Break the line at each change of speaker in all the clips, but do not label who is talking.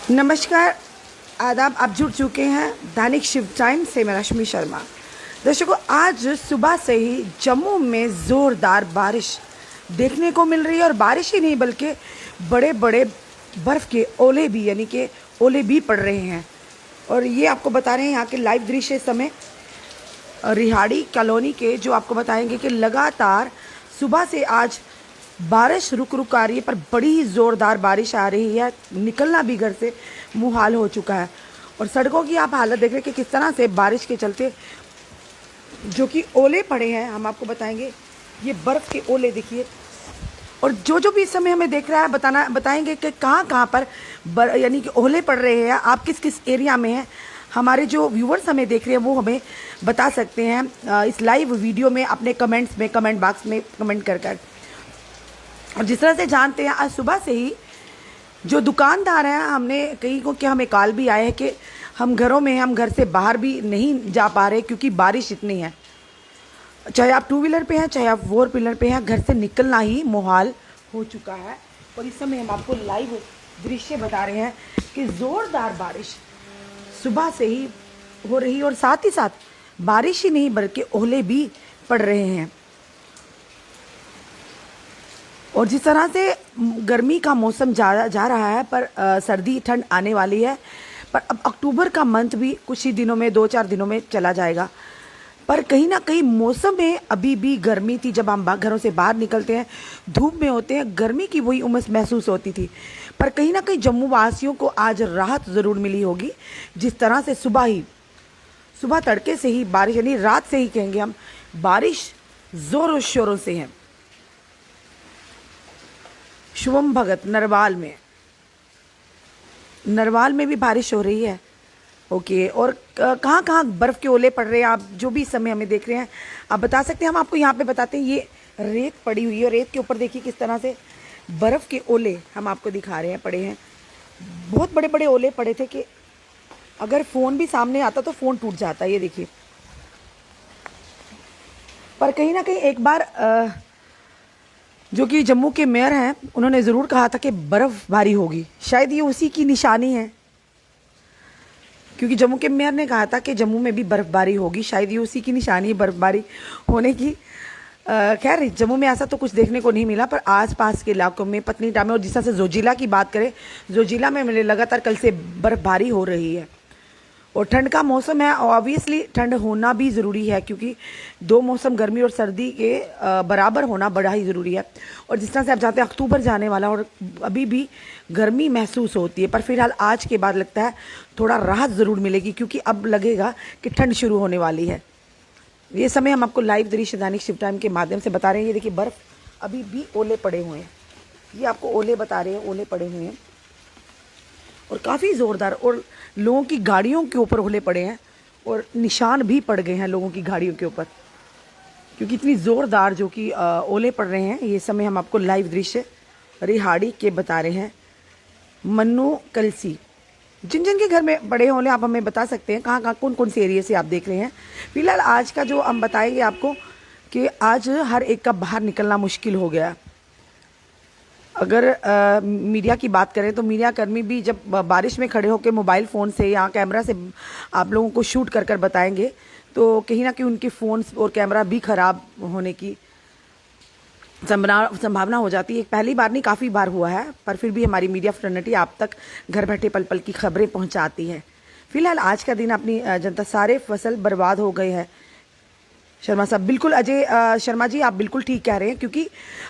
नमस्कार, आदाब। आप जुड़ चुके हैं दैनिक शिव टाइम से। मैं रश्मि शर्मा। दर्शकों, आज सुबह से ही जम्मू में ज़ोरदार बारिश देखने को मिल रही है और बारिश ही नहीं बल्कि बड़े बड़े बर्फ़ के ओले भी यानी कि ओले भी पड़ रहे हैं। और ये आपको बता रहे हैं यहाँ के लाइव दृश्य इस समय रिहाड़ी कॉलोनी के, जो आपको बताएंगे कि लगातार सुबह से आज बारिश रुक रुक आ रही है, पर बड़ी ही ज़ोरदार बारिश आ रही है। निकलना भी घर से मुहाल हो चुका है। और सड़कों की आप हालत देख रहे हैं कि किस तरह से बारिश के चलते जो कि ओले पड़े हैं। हम आपको बताएंगे ये बर्फ़ के ओले देखिए। और जो भी इस समय हमें देख रहा है बताएंगे कि कहाँ पर यानी कि ओले पड़ रहे हैं, आप किस किस एरिया में हैं। हमारे जो व्यूवर्स हमें देख रहे हैं वो हमें बता सकते हैं इस लाइव वीडियो में अपने कमेंट्स में, कमेंट बॉक्स में कमेंट कर। और जिस तरह से जानते हैं, आज सुबह से ही जो दुकानदार हैं, हमने कहीं को क्या हमें कॉल भी आया है कि हम घरों में हैं, हम घर से बाहर भी नहीं जा पा रहे क्योंकि बारिश इतनी है। चाहे आप 2 व्हीलर पे हैं, चाहे आप 4 व्हीलर पे हैं, घर से निकलना ही मुहाल हो चुका है। और इस समय हम आपको लाइव दृश्य बता रहे हैं कि ज़ोरदार बारिश सुबह से ही हो रही है और साथ ही साथ बारिश ही नहीं बल्कि ओले भी पड़ रहे हैं। और जिस तरह से गर्मी का मौसम जा रहा है, पर सर्दी ठंड आने वाली है। पर अब अक्टूबर का मंथ भी कुछ ही दिनों में, 2-4 दिनों में चला जाएगा। पर कहीं ना कहीं मौसम में अभी भी गर्मी थी। जब हम घरों से बाहर निकलते हैं, धूप में होते हैं, गर्मी की वही उमस महसूस होती थी। पर कहीं ना कहीं जम्मू वासियों को आज राहत ज़रूर मिली होगी। जिस तरह से सुबह तड़के से ही बारिश, यानी रात से ही कहेंगे हम, बारिश ज़ोरों शोरों से है। शुभम भगत नरवाल में भी बारिश हो रही है। ओके। और कहाँ बर्फ़ के ओले पड़ रहे हैं, आप जो भी इस समय हमें देख रहे हैं आप बता सकते हैं। हम आपको यहाँ पे बताते हैं, ये रेत पड़ी हुई है और रेत के ऊपर देखिए किस तरह से बर्फ़ के ओले हम आपको दिखा रहे हैं, पड़े हैं। बहुत बड़े बड़े ओले पड़े थे कि अगर फ़ोन भी सामने आता तो फ़ोन टूट जाता, ये देखिए। पर कहीं ना कहीं एक बार जो कि जम्मू के मेयर हैं, उन्होंने ज़रूर कहा था कि बर्फ़बारी होगी। शायद ये उसी की निशानी है, क्योंकि जम्मू के मेयर ने कहा था कि जम्मू में भी बर्फ़बारी होगी। शायद ये उसी की निशानी है बर्फ़बारी होने की। खैर, जम्मू में ऐसा तो कुछ देखने को नहीं मिला, पर आसपास के इलाकों में, पत्नीटाप में, और जिस तरह से जोजिला की बात करें, जोजिला में लगातार कल से बर्फ़बारी हो रही है। और ठंड का मौसम है, ऑब्वियसली ठंड होना भी ज़रूरी है, क्योंकि दो मौसम गर्मी और सर्दी के बराबर होना बड़ा ही ज़रूरी है। और जिस तरह से आप जानते हैं अक्टूबर जाने वाला और अभी भी गर्मी महसूस होती है, पर फिलहाल आज के बाद लगता है थोड़ा राहत ज़रूर मिलेगी, क्योंकि अब लगेगा कि ठंड शुरू होने वाली है। ये समय हम आपको लाइव दृश्य दैनिक शिव टाइम के माध्यम से बता रहे हैं। ये देखिए, बर्फ़ अभी भी ओले पड़े हुए हैं। ये आपको ओले बता रहे हैं, ओले पड़े हुए हैं और काफ़ी ज़ोरदार। और लोगों की गाड़ियों के ऊपर ओले पड़े हैं और निशान भी पड़ गए हैं लोगों की गाड़ियों के ऊपर, क्योंकि इतनी ज़ोरदार जो कि ओले पड़ रहे हैं। ये समय हम आपको लाइव दृश्य रिहाड़ी के बता रहे हैं। मन्नू कलसी, जिन जिन के घर में बड़े ओले, आप हमें बता सकते हैं कहाँ कौन से एरिया से आप देख रहे हैं। फिलहाल आज का जो हम बताएंगे आपको कि आज हर एक का बाहर निकलना मुश्किल हो गया। अगर मीडिया की बात करें तो मीडिया कर्मी भी जब बारिश में खड़े होकर मोबाइल फ़ोन से या कैमरा से आप लोगों को शूट कर बताएंगे, तो कहीं ना कहीं उनके फ़ोन और कैमरा भी ख़राब होने की संभावना हो जाती है। पहली बार नहीं, काफ़ी बार हुआ है, पर फिर भी हमारी मीडिया फ्रेटर्निटी आप तक घर बैठे पल पल की खबरें पहुंचाती है। फिलहाल आज का दिन अपनी जनता, सारे फसल बर्बाद हो गए हैं। शर्मा साहब, बिल्कुल अजय शर्मा जी, आप बिल्कुल ठीक कह रहे हैं, क्योंकि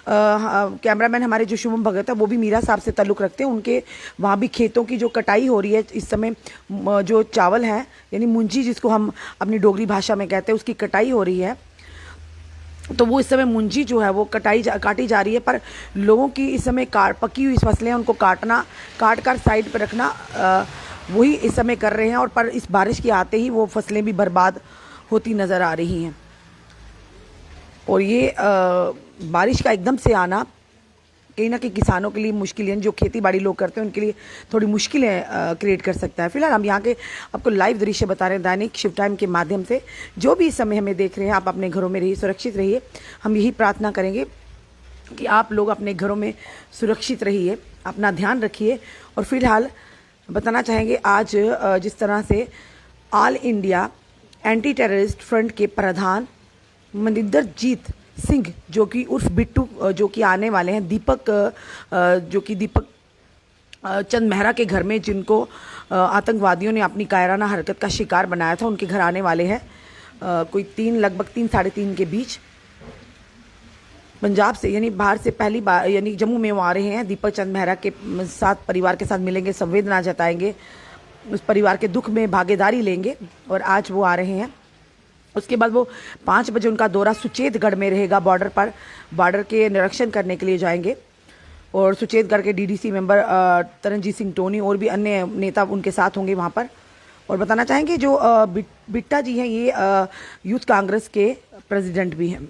कैमरामैन हमारे जो शुभम भगत है वो भी मीरा साहब से ताल्लुक़ रखते हैं। उनके वहाँ भी खेतों की जो कटाई हो रही है इस समय, जो चावल है यानी मुंजी, जिसको हम अपनी डोगरी भाषा में कहते हैं, उसकी कटाई हो रही है। तो वो इस समय मुंजी जो है वो काटी जा रही है। पर लोगों की इस समय पकी हुई फसलें हैं, उनको काट कर साइड पर रखना, वही इस समय कर रहे हैं। और पर इस बारिश के आते ही वो फसलें भी बर्बाद होती नज़र आ रही हैं। और ये बारिश का एकदम से आना कहीं ना कहीं किसानों के लिए मुश्किल है, जो खेती बाड़ी लोग करते हैं उनके लिए थोड़ी मुश्किलें क्रिएट कर सकता है। फिलहाल हम यहाँ के आपको लाइव दृश्य बता रहे हैं दैनिक शिव टाइम के माध्यम से। जो भी इस समय हमें देख रहे हैं, आप अपने घरों में रहिए, सुरक्षित रहिए। हम यही प्रार्थना करेंगे कि आप लोग अपने घरों में सुरक्षित रहिए, अपना ध्यान रखिए। और फिलहाल बताना चाहेंगे आज जिस तरह से all India anti terrorist front के प्रधान मनिंदरजीत सिंह जो कि उर्फ बिट्टू जो कि आने वाले हैं, जो कि दीपक चंद मेहरा के घर में, जिनको आतंकवादियों ने अपनी कायराना हरकत का शिकार बनाया था, उनके घर आने वाले हैं। कोई लगभग 3 साढ़े 3 के बीच पंजाब से, यानी बाहर से पहली बार, यानी जम्मू में वो आ रहे हैं। दीपक चंद मेहरा के साथ परिवार के साथ मिलेंगे, संवेदना जताएंगे, उस परिवार के दुख में भागीदारी लेंगे, और आज वो आ रहे हैं। उसके बाद वो 5 बजे उनका दौरा सुचेतगढ़ में रहेगा। बॉर्डर के निरीक्षण करने के लिए जाएंगे, और सुचेतगढ़ के DDC member Taranjeet Singh Tony और भी अन्य नेता उनके साथ होंगे वहाँ पर। और बताना चाहेंगे जो बिट्टा जी हैं, ये यूथ कांग्रेस के प्रेसिडेंट भी हैं।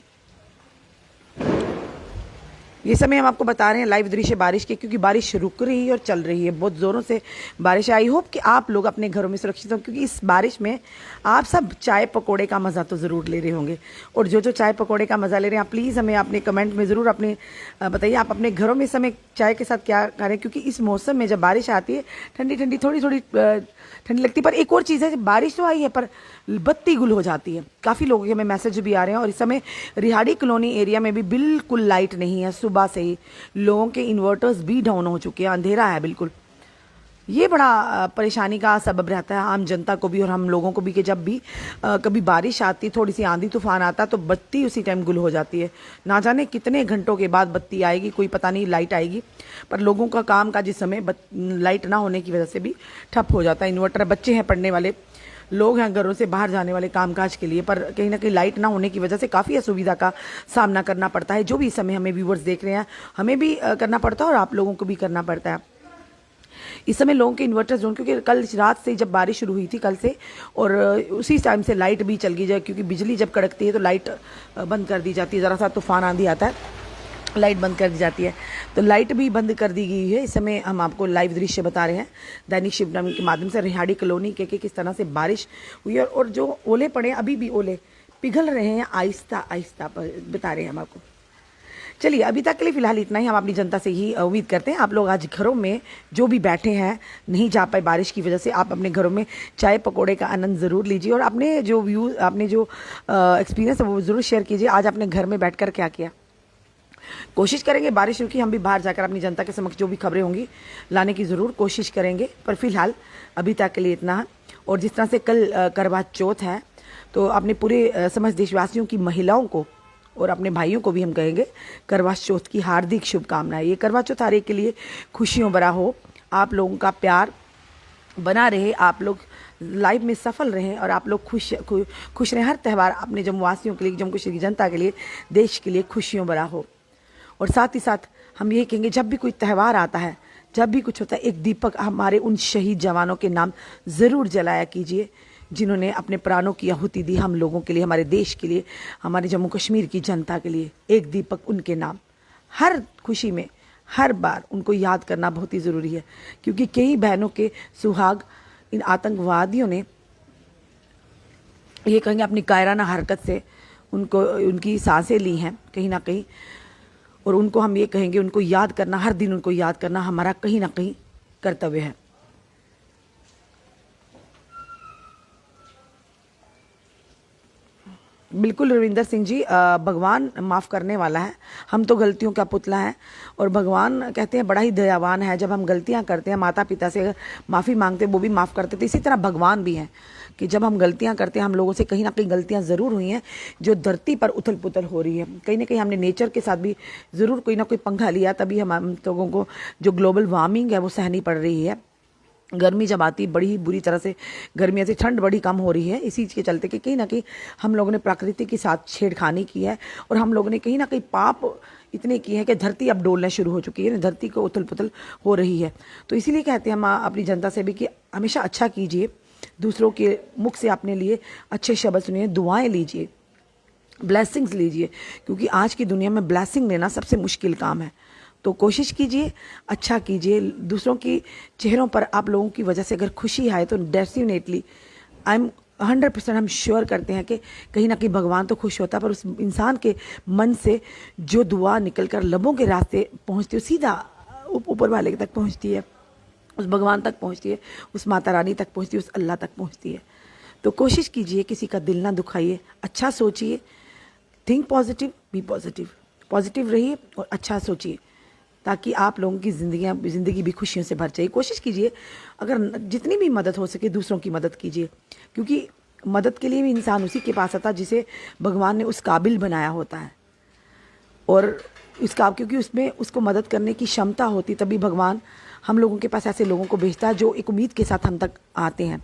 ये समय हम आपको बता रहे हैं लाइव दृश्य बारिश के, क्योंकि बारिश रुक रही है और चल रही है, बहुत ज़ोरों से बारिश है। आई होप कि आप लोग अपने घरों में सुरक्षित हों, क्योंकि इस बारिश में आप सब चाय पकोड़े का मज़ा तो ज़रूर ले रहे होंगे। और जो चाय पकोड़े का मज़ा ले रहे हैं, आप प्लीज़ हमें अपने कमेंट में ज़रूर अपने बताइए आप अपने घरों में इस समय चाय के साथ क्या करें, क्योंकि इस मौसम में जब बारिश आती है ठंडी ठंडी थोड़ी ठंडी लगती है। पर एक और चीज़ है, बारिश तो आई है पर बत्ती गुल हो जाती है। काफ़ी लोगों के हमें मैसेज भी आ रहे हैं, और इस समय रिहाड़ी कॉलोनी एरिया में भी बिल्कुल लाइट नहीं है। सुबह से ही लोगों के इन्वर्टर्स भी डाउन हो चुके हैं, अंधेरा है बिल्कुल। ये बड़ा परेशानी का सबब रहता है आम जनता को भी और हम लोगों को भी, कि जब भी कभी बारिश आती, थोड़ी सी आंधी तूफान आता, तो बत्ती उसी टाइम गुल हो जाती है। ना जाने कितने घंटों के बाद बत्ती आएगी, कोई पता नहीं, लाइट आएगी। पर लोगों का काम का जिस समय लाइट ना होने की वजह से भी ठप हो जाता है। इन्वर्टर, बच्चे हैं, पढ़ने वाले लोग हैं, घरों से बाहर जाने वाले कामकाज के लिए, पर कहीं ना कहीं लाइट ना होने की वजह से काफ़ी असुविधा का सामना करना पड़ता है। जो भी इस समय हमें व्यूवर्स देख रहे हैं, हमें भी करना पड़ता है और आप लोगों को भी करना पड़ता है। इस समय लोगों के इन्वर्टर जोन, क्योंकि कल रात से जब बारिश शुरू हुई थी कल से, और उसी टाइम से लाइट भी चल गई, क्योंकि बिजली जब कड़कती है तो लाइट बंद कर दी जाती है। ज़रा सा तूफान आंधी आता है, लाइट बंद कर दी जाती है, तो लाइट भी बंद कर दी गई है। इस समय हम आपको लाइव दृश्य बता रहे हैं दैनिक शिवनामी के माध्यम से, रिहाड़ी कॉलोनी के किस तरह से बारिश हुई है, और जो ओले पड़े हैं, अभी भी ओले पिघल रहे हैं आहिस्ता आहिस्ता, बता रहे हैं हम आपको। चलिए, अभी तक के लिए फिलहाल इतना ही। हम अपनी जनता से ही उम्मीद करते हैं आप लोग आज घरों में जो भी बैठे हैं, नहीं जा पाए बारिश की वजह से, आप अपने घरों में चाय पकौड़े का आनंद ज़रूर लीजिए, और अपने जो एक्सपीरियंस है वो ज़रूर शेयर कीजिए। आज अपने घर में बैठकर क्या किया। कोशिश करेंगे बारिश रुकी, हम भी बाहर जाकर अपनी जनता के समक्ष जो भी खबरें होंगी लाने की ज़रूर कोशिश करेंगे। पर फिलहाल अभी तक के लिए इतना है। और जिस तरह से कल करवा चौथ है, तो अपने पूरे समस्त देशवासियों की महिलाओं को और अपने भाइयों को भी हम कहेंगे करवा चौथ की हार्दिक शुभकामनाएं। ये करवा चौथ हर एक के लिए खुशियों भरा हो, आप लोगों का प्यार बना रहे, आप लोग लाइफ में सफल रहें, और आप लोग खुश रहें। हर त्यौहार अपने जम्मूवासियों के लिए, जम्मू कश्मीर की जनता के लिए, देश के लिए खुशियों भरा हो। और साथ ही साथ हम ये कहेंगे, जब भी कोई त्यौहार आता है, जब भी कुछ होता है, एक दीपक हमारे उन शहीद जवानों के नाम ज़रूर जलाया कीजिए, जिन्होंने अपने प्राणों की आहुति दी हम लोगों के लिए, हमारे देश के लिए, हमारे जम्मू कश्मीर की जनता के लिए। एक दीपक उनके नाम, हर खुशी में हर बार उनको याद करना बहुत ही ज़रूरी है, क्योंकि कई बहनों के सुहाग इन आतंकवादियों ने, ये कहेंगे, अपनी कायराना हरकत से उनकी सांसें ली हैं कहीं ना कहीं। और उनको हम ये कहेंगे, उनको याद करना, हर दिन उनको याद करना हमारा कहीं ना कहीं कर्तव्य है। बिल्कुल रविंदर सिंह जी, भगवान माफ़ करने वाला है, हम तो गलतियों का पुतला है, और भगवान कहते हैं बड़ा ही दयावान है। जब हम गलतियां करते हैं, माता पिता से अगर माफ़ी मांगते हैं, वो भी माफ़ करते, तो इसी तरह भगवान भी हैं कि जब हम गलतियां करते हैं, हम लोगों से कहीं ना कहीं गलतियां ज़रूर हुई हैं जो धरती पर उथल पुथल हो रही है। कहीं ना कहीं हमने नेचर के साथ भी ज़रूर कोई ना कोई पंगा लिया, तभी हम लोगों को जो ग्लोबल वार्मिंग है वो सहनी पड़ रही है। गर्मी जब आती बड़ी ही बुरी तरह से गर्मी आती, ठंड बड़ी कम हो रही है, इसी के चलते कि कहीं ना कहीं हम लोगों ने प्रकृति के साथ छेड़खानी की है, और हम लोगों ने कहीं ना कहीं पाप इतने किए हैं कि धरती अब डोलना शुरू हो चुकी है, धरती को उथल पुथल हो रही है। तो इसीलिए कहते हैं हम अपनी जनता से भी कि हमेशा अच्छा कीजिए, दूसरों के मुख से अपने लिए अच्छे शब्द सुनिए, दुआएं लीजिए, ब्लेसिंग्स लीजिए, क्योंकि आज की दुनिया में ब्लेसिंग लेना सबसे मुश्किल काम है। तो कोशिश कीजिए, अच्छा कीजिए, दूसरों की चेहरों पर आप लोगों की वजह से अगर खुशी आए तो डेफिनेटली आई एम 100% हम श्योर करते हैं कि कहीं ना कहीं भगवान तो खुश होता है, पर उस इंसान के मन से जो दुआ निकल कर लबों के रास्ते पहुंचती है, सीधा ऊपर वाले तक पहुंचती है। उस भगवान तक पहुंचती है, उस माता रानी तक पहुंचती है, उस अल्लाह तक पहुंचती है। तो कोशिश कीजिए, किसी का दिल ना दुखाइए, अच्छा सोचिए, think positive, be positive, positive रहिए और अच्छा सोचिए, ताकि आप लोगों की ज़िंदगी भी खुशियों से भर जाए। कोशिश कीजिए, अगर जितनी भी मदद हो सके दूसरों की मदद कीजिए, क्योंकि मदद के लिए भी इंसान उसी के पास आता जिसे भगवान ने उस काबिल बनाया होता है। और उसका क्योंकि उसमें उसको मदद करने की क्षमता होती, तभी भगवान हम लोगों के पास ऐसे लोगों को भेजता है जो एक उम्मीद के साथ हम तक आते हैं।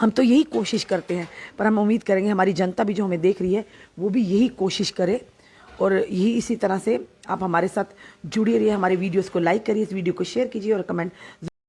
हम तो यही कोशिश करते हैं, पर हम उम्मीद करेंगे हमारी जनता भी जो हमें देख रही है वो भी यही कोशिश करे। और यही इसी तरह से आप हमारे साथ जुड़े रहिए, हमारे वीडियोस को लाइक करिए, इस वीडियो को शेयर कीजिए और कमेंट